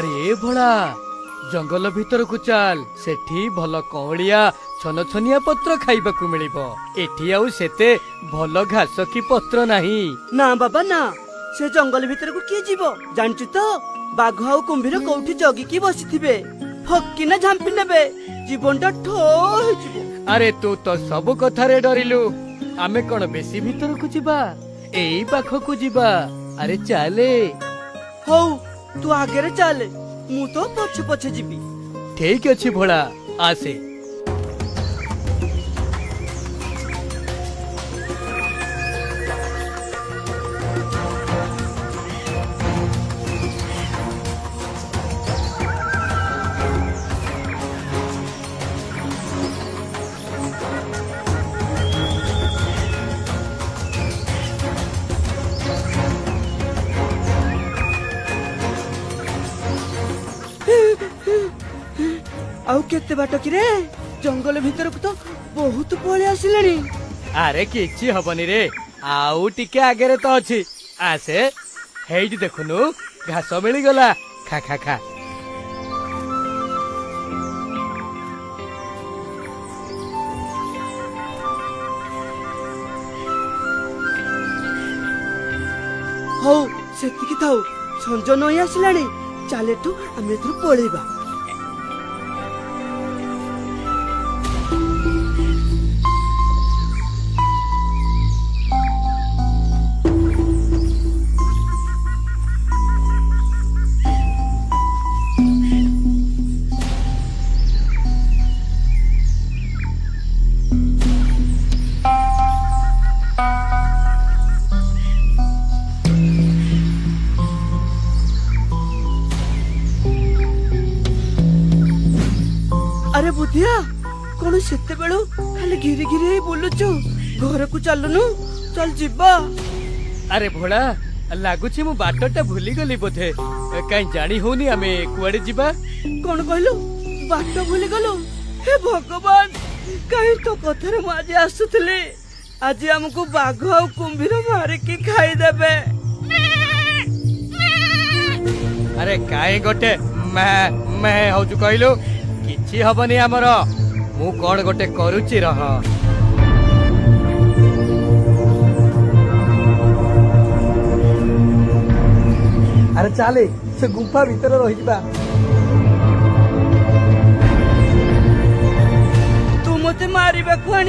ଆରେ ଏ ଭଳା ଜଙ୍ଗଲ ଭିତରକୁ ଚାଲ, ସେଠି ଭଲ କଅଁଳିଆ ଛନଛନିଆ ପତ୍ର ଖାଇବାକୁ ମିଳିବ। ଏଠି ଆଉ ସେତେ ଭଲ ଘାସ କି ପତ୍ର ନାହିଁ। ନା ବାବା ନା, ସେ ଜଙ୍ଗଲ ଭିତରକୁ କିଏ ଯିବ? ଜାଣିଛୁ ତ, ବାଘ ଆଉ କୁମ୍ଭୀର କୋଉଠି ଜଗିକି ବସିଥିବେ, ଫକିନା ଝାମ୍ପି ନେବେ, ଜୀବନଟା ଠୋ ହେଇଯିବ। ଆରେ ତୁ ତ ସବୁ କଥାରେ ଡରିଲୁ, ଆମେ କଣ ବେଶୀ ଭିତରକୁ ଯିବା? ଏଇ ପାଖକୁ ଯିବା। ଆରେ ଚାଲେ। ହଉ, ତୁ ଆଗରେ ଚାଲେ, ମୁଁ ତ ପଛେ ପଛେ ଯିବି। ଠିକ ଅଛି ଭୋଳା, ଆସେ। ଆଉ କେତେ ବାଟ କି ରେ? ଜଙ୍ଗଲ ଭିତରକୁ ତ ବହୁତ ପଳେଇ ଆସିଲାଣି। ଆରେ କିଛି ହବନି ରେ, ଆଉ ଟିକେ ଆଗରେ ତ ଅଛି। ଆସେ, ହେଇଠି ଦେଖୁନୁ, ଘାସ ମିଳିଗଲା, ଖା ଖା ଖା। ହଉ, ସେତିକି ଥାଉ, ସଞ୍ଜ ନଈ ଆସିଲାଣି। ଚାଲେଠୁ ଆମେ ଏଥିରୁ ପଳେଇବା। ଆରେ ବୁଦ୍ଧିଆ, କଣ ସେତେବେଳୁ ଖାଲି ଘିରି ଘିରି ହେଇ ବୁଲୁଛୁ? ଘରକୁ ଚାଲୁନୁ, ଚାଲ ଯିବା। ଆରେ ଭୋଳା, ଲାଗୁଛି ମୁଁ ବାଟଟା ଭୁଲିଗଲି ବୋଧେ। କାଇଁ ଜାଣି ହଉନି ଆମେ କୁଆଡେ ଯିବା। କଣ କହିଲୁ? ବାଟ ଭୁଲିଗଲୁ? ହେ ଭଗବାନ, କାହିଁ ତୋ କଥାରେ ମୁଁ ଆଜି ଆସୁଥିଲି। ଆଜି ଆମକୁ ବାଘ ଆଉ କୁମ୍ଭୀର ମାରିକି ଖାଇଦେବେ। ଆରେ କାହିଁ ଗୋଟେ ମେ ହଉଛୁ କହିଲୁ? କିଛି ହବନି ଆମର, ମୁଁ କଣ ଗୋଟେ କରୁଛି ରହ। ଆରେ ଚାଲେ, ସେ ଗୁମ୍ଫା ଭିତରେ ରହିଯିବା। ତୁ ମତେ ମାରିବାକୁ ଆଣି